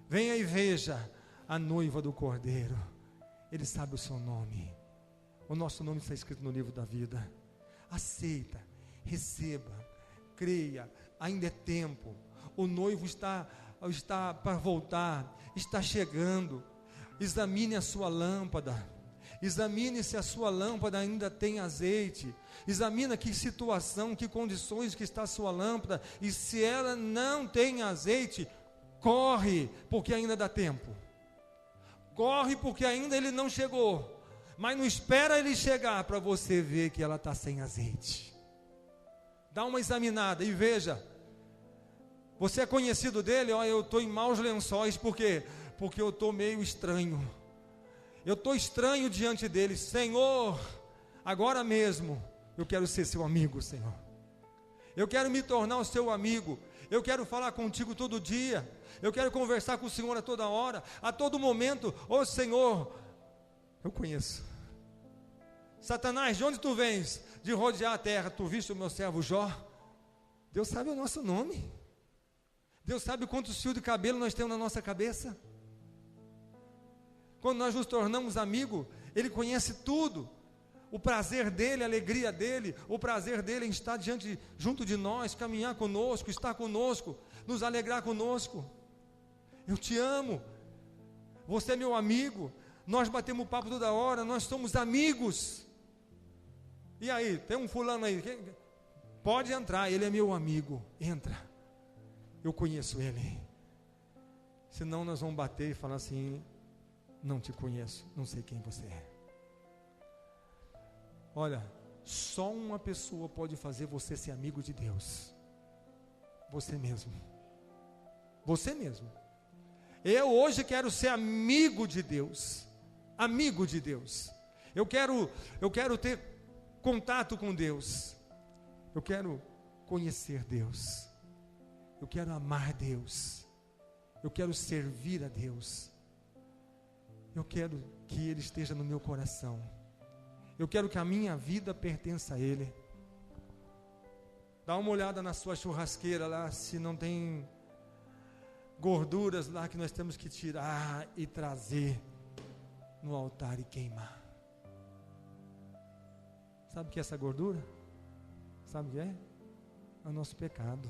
Venha e veja a noiva do Cordeiro. Ele sabe o seu nome. O nosso nome está escrito no livro da vida. Aceita, receba, creia. Ainda é tempo. O noivo está para voltar, está chegando. Examine a sua lâmpada. Examine se a sua lâmpada ainda tem azeite. Examina que situação, que condições que está a sua lâmpada. E se ela não tem azeite, corre, porque ainda dá tempo. Corre, porque ainda ele não chegou. Mas não espera ele chegar para você ver que ela está sem azeite. Dá uma examinada e veja. Você é conhecido dele? Olha, eu estou em maus lençóis. Por quê? Porque eu estou meio estranho. Eu estou estranho diante dele. Senhor, agora mesmo eu quero ser seu amigo, Senhor. Eu quero me tornar o seu amigo. Eu quero falar contigo todo dia. Eu quero conversar com o Senhor a toda hora, a todo momento. Ô Senhor, eu conheço. Satanás, de onde tu vens? De rodear a terra. Tu viste o meu servo Jó? Deus sabe o nosso nome. Deus sabe quantos fios de cabelo nós temos na nossa cabeça. Quando nós nos tornamos amigos, Ele conhece tudo. O prazer dEle, a alegria dEle, o prazer dEle em estar junto de nós, caminhar conosco, estar conosco, nos alegrar conosco. Eu te amo. Você é meu amigo. Nós batemos papo toda hora, nós somos amigos. E aí, tem um fulano aí, pode entrar, ele é meu amigo. Entra. Eu conheço ele. Senão nós vamos bater e falar assim, não te conheço, não sei quem você é. Olha, só uma pessoa pode fazer você ser amigo de Deus. Você mesmo. Você mesmo. Eu hoje quero ser amigo de Deus. Amigo de Deus. Eu quero ter contato com Deus. Eu quero conhecer Deus. Eu quero amar Deus. Eu quero servir a Deus. Eu quero que Ele esteja no meu coração. Eu quero que a minha vida pertença a Ele. Dá uma olhada na sua churrasqueira lá, se não tem gorduras lá que nós temos que tirar e trazer no altar e queimar. Sabe o que é essa gordura? Sabe o que é? É o nosso pecado.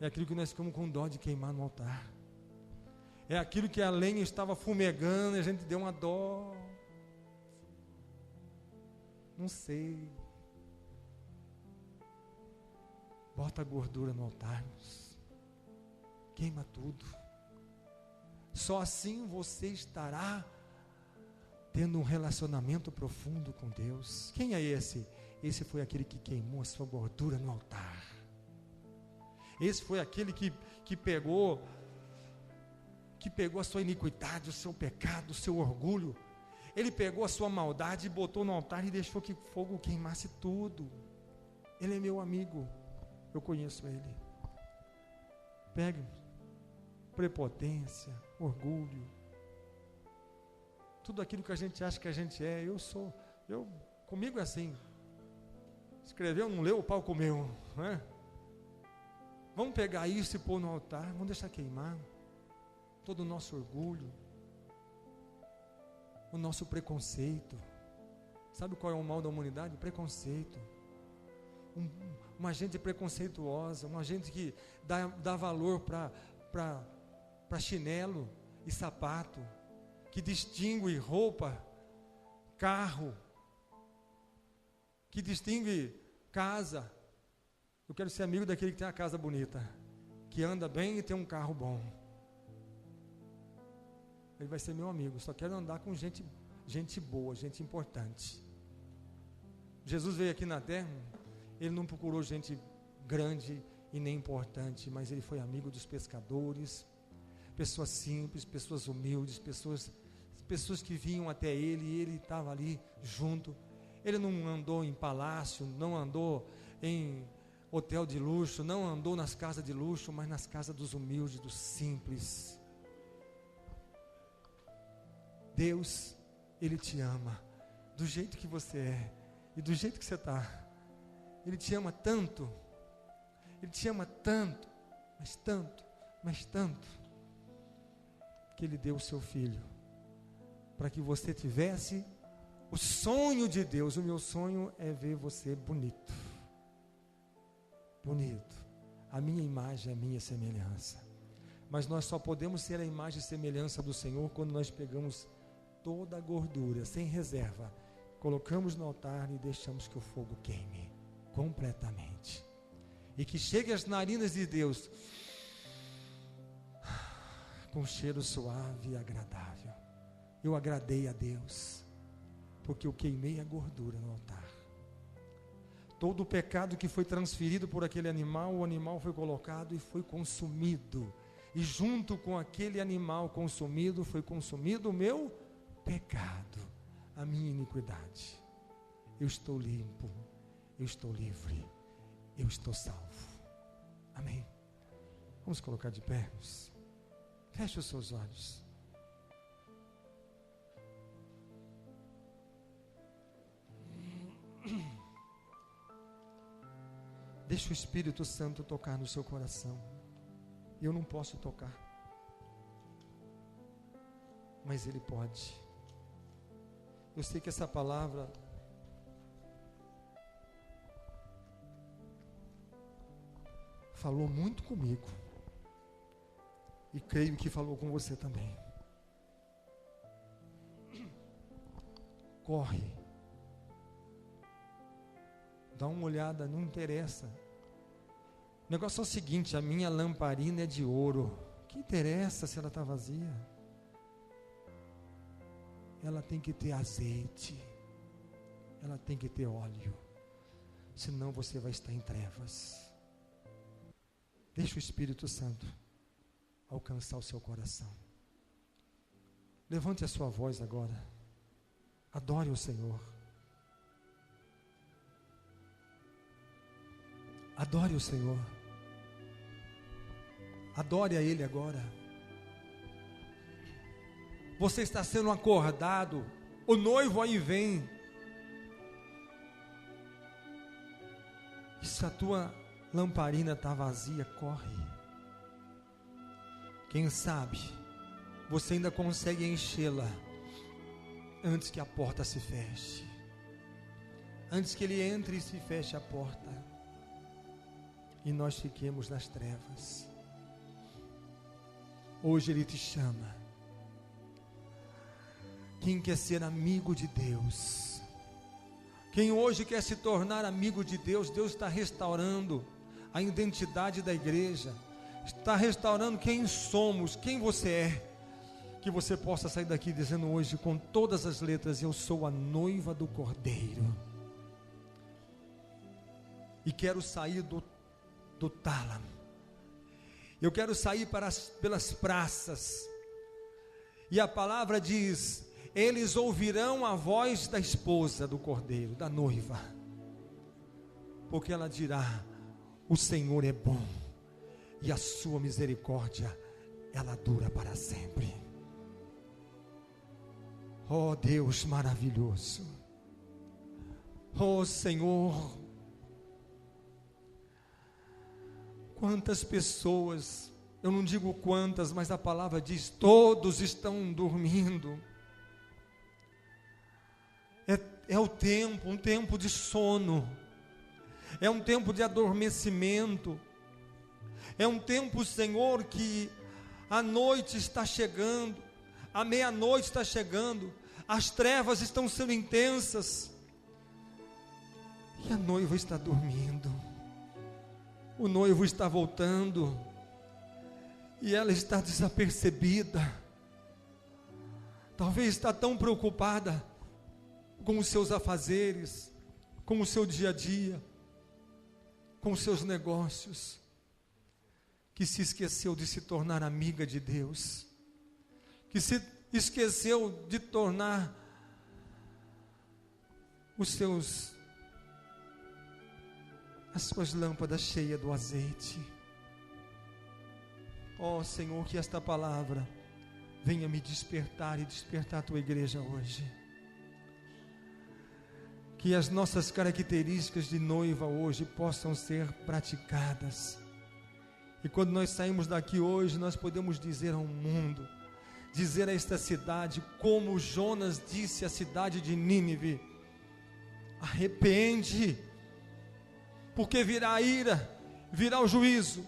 É aquilo que nós ficamos com dó de queimar no altar. É aquilo que a lenha estava fumegando e a gente deu uma dó. Não sei. Bota a gordura no altar, irmãos. Queima tudo. Só assim você estará tendo um relacionamento profundo com Deus. Quem é esse? Esse foi aquele que queimou a sua gordura no altar. Esse foi aquele que pegou a sua iniquidade, o seu pecado, o seu orgulho. Ele pegou a sua maldade e botou no altar e deixou que o fogo queimasse tudo. Ele é meu amigo. Eu conheço ele. Pegue prepotência, orgulho, tudo aquilo que a gente acha que a gente é. Comigo é assim. Escreveu, não leu, o pau comeu, não é? Vamos pegar isso e pôr no altar, vamos deixar queimar todo o nosso orgulho, o nosso preconceito. Sabe qual é o mal da humanidade? O preconceito. Uma gente preconceituosa, uma gente que dá valor para chinelo e sapato, que distingue roupa, carro, que distingue casa. Eu quero ser amigo daquele que tem a casa bonita, que anda bem e tem um carro bom. Ele vai ser meu amigo. Só quero andar com gente boa, gente importante. Jesus veio aqui na terra, ele não procurou gente grande e nem importante, mas ele foi amigo dos pescadores, pessoas simples, pessoas humildes, pessoas que vinham até ele e ele estava ali junto. Ele não andou em palácio, não andou em hotel de luxo, não andou nas casas de luxo, mas nas casas dos humildes, dos simples. Deus, Ele te ama do jeito que você é e do jeito que você está. Ele te ama tanto, Ele te ama tanto, mas tanto, que Ele deu o seu Filho, para que você tivesse o sonho de Deus. O meu sonho é ver você bonito, a minha imagem, a minha semelhança. Mas nós só podemos ser a imagem e semelhança do Senhor quando nós pegamos toda a gordura, sem reserva, colocamos no altar e deixamos que o fogo queime completamente, e que chegue às narinas de Deus com um cheiro suave e agradável. Eu agradei a Deus porque eu queimei a gordura no altar. Todo o pecado que foi transferido por aquele animal, o animal foi colocado e foi consumido, e junto com aquele animal consumido, foi consumido o meu pecado, a minha iniquidade. Eu estou limpo, eu estou livre, eu estou salvo. Amém? Vamos colocar de pé. Feche os seus olhos. Deixa o Espírito Santo tocar no seu coração. Eu não posso tocar, mas Ele pode. Eu sei que essa palavra falou muito comigo, e creio que falou com você também. Corre, dá uma olhada, não interessa. O negócio é o seguinte: a minha lamparina é de ouro. Que interessa se ela está vazia? Ela tem que ter azeite, ela tem que ter óleo, senão você vai estar em trevas. Deixa o Espírito Santo alcançar o seu coração. Levante a sua voz agora, adore o Senhor, adore o Senhor, adore a Ele agora. Você está sendo acordado. O noivo aí vem. E se a tua lamparina está vazia, corre. Quem sabe você ainda consegue enchê-la antes que a porta se feche. Antes que ele entre e se feche a porta. E nós fiquemos nas trevas. Hoje ele te chama. Quem quer ser amigo de Deus? Quem hoje quer se tornar amigo de Deus? Deus está restaurando a identidade da igreja. Está restaurando quem somos, quem você é. Que você possa sair daqui dizendo hoje com todas as letras: eu sou a noiva do Cordeiro. E quero sair do tálamo. Eu quero sair pelas praças. E a palavra diz: eles ouvirão a voz da esposa do Cordeiro, da noiva. Porque ela dirá: o Senhor é bom, e a sua misericórdia, ela dura para sempre. Oh Deus maravilhoso. Oh Senhor. Quantas pessoas, eu não digo quantas, mas a palavra diz: todos estão dormindo. É o tempo, um tempo de sono. É um tempo de adormecimento. É um tempo, Senhor, que a noite está chegando, a meia-noite está chegando, as trevas estão sendo intensas, e a noiva está dormindo. O noivo está voltando, e ela está desapercebida. Talvez está tão preocupada com os seus afazeres, com o seu dia a dia, com os seus negócios, que se esqueceu de se tornar amiga de Deus, que se esqueceu de tornar as suas lâmpadas cheias do azeite. Ó Senhor, que esta palavra venha me despertar e despertar a tua igreja hoje. Que as nossas características de noiva hoje possam ser praticadas. E quando nós saímos daqui hoje, nós podemos dizer ao mundo, dizer a esta cidade, como Jonas disse à cidade de Nínive: arrepende, porque virá a ira, virá o juízo.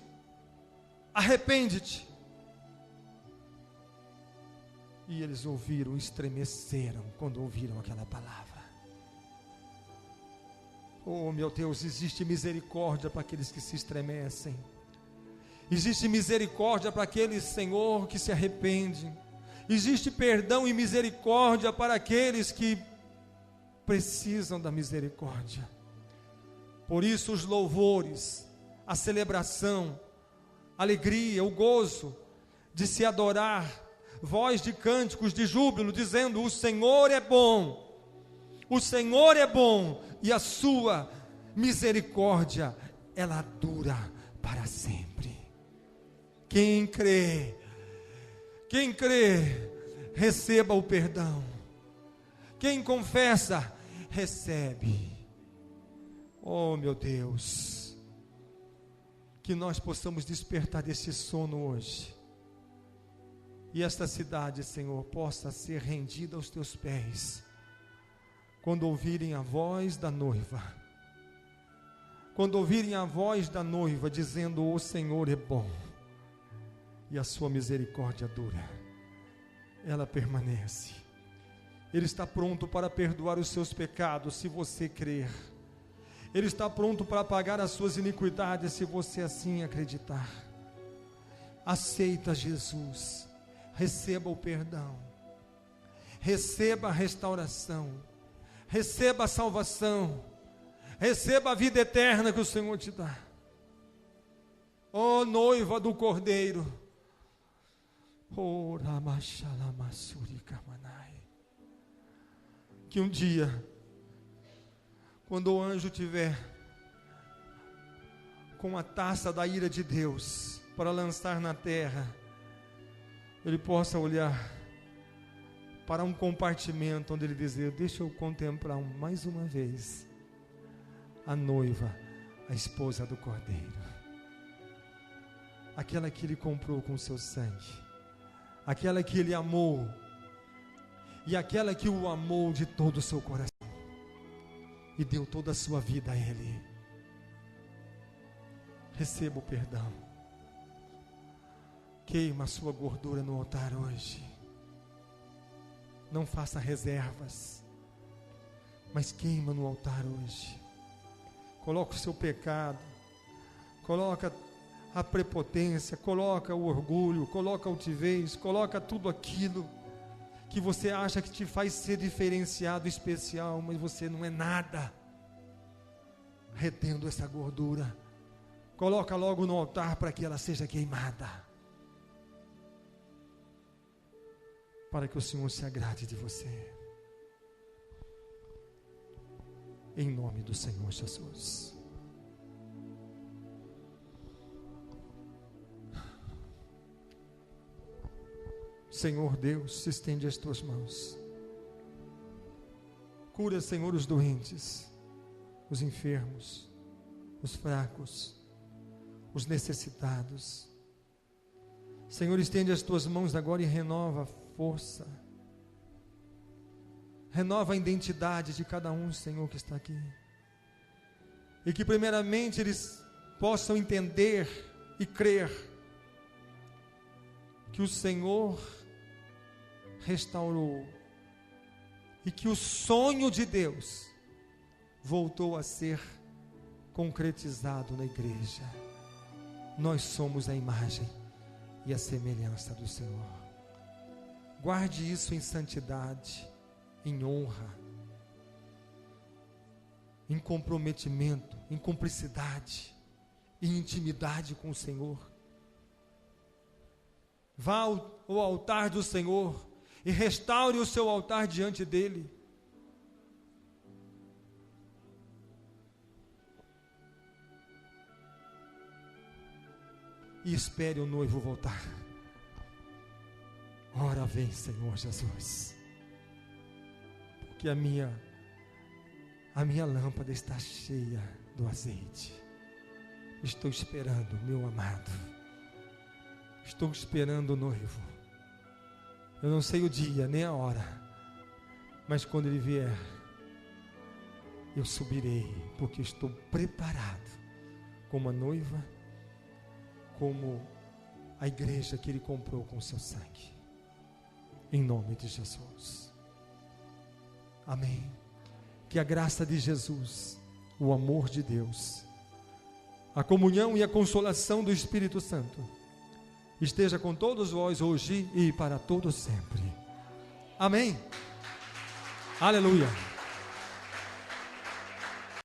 Arrepende-te. E eles ouviram, estremeceram quando ouviram aquela palavra. Oh meu Deus, existe misericórdia para aqueles que se estremecem. Existe misericórdia para aqueles, Senhor, que se arrependem. Existe perdão e misericórdia para aqueles que precisam da misericórdia. Por isso os louvores, a celebração, a alegria, o gozo de se adorar, voz de cânticos de júbilo, dizendo: o Senhor é bom, o Senhor é bom, e a sua misericórdia, ela dura para sempre. Quem crê, receba o perdão. Quem confessa, recebe. Oh meu Deus, que nós possamos despertar desse sono hoje, e esta cidade, Senhor, possa ser rendida aos teus pés, quando ouvirem a voz da noiva, quando ouvirem a voz da noiva dizendo: o Senhor é bom, e a sua misericórdia dura, ela permanece. Ele está pronto para perdoar os seus pecados, se você crer. Ele está pronto para pagar as suas iniquidades, se você assim acreditar. Aceita Jesus, receba o perdão, receba a restauração, receba a salvação, receba a vida eterna que o Senhor te dá. Ó noiva do Cordeiro, que um dia, quando o anjo tiver com a taça da ira de Deus para lançar na terra, ele possa olhar para um compartimento onde ele dizia: deixa eu contemplar mais uma vez a noiva, a esposa do Cordeiro, aquela que ele comprou com seu sangue, aquela que ele amou, e aquela que o amou de todo o seu coração, e deu toda a sua vida a ele. Receba o perdão, queima a sua gordura no altar hoje, não faça reservas, mas queima no altar hoje. Coloca o seu pecado, coloca a prepotência, coloca o orgulho, coloca a altivez, coloca tudo aquilo que você acha que te faz ser diferenciado, especial, mas você não é nada. Retendo essa gordura, coloca logo no altar para que ela seja queimada, para que o Senhor se agrade de você. Em nome do Senhor Jesus. Senhor Deus, estende as tuas mãos. Cura, Senhor, os doentes, os enfermos, os fracos, os necessitados. Senhor, estende as tuas mãos agora e renova a força. Renova a identidade de cada um, Senhor, que está aqui. E que primeiramente eles possam entender e crer que o Senhor restaurou e que o sonho de Deus voltou a ser concretizado na igreja. Nós somos a imagem e a semelhança do Senhor. Guarde isso em santidade, em honra, em comprometimento, em cumplicidade, em intimidade com o Senhor. Vá ao altar do Senhor e restaure o seu altar diante dele. E espere o noivo voltar. Ora vem, Senhor Jesus, porque a minha lâmpada está cheia do azeite. Estou esperando, meu amado. Estou esperando o noivo. Eu não sei o dia nem a hora, mas quando ele vier, eu subirei, porque estou preparado como a noiva, como a igreja que ele comprou com o seu sangue. Em nome de Jesus. Amém. Que a graça de Jesus, o amor de Deus, a comunhão e a consolação do Espírito Santo esteja com todos vós hoje e para todos sempre. Amém. Aleluia.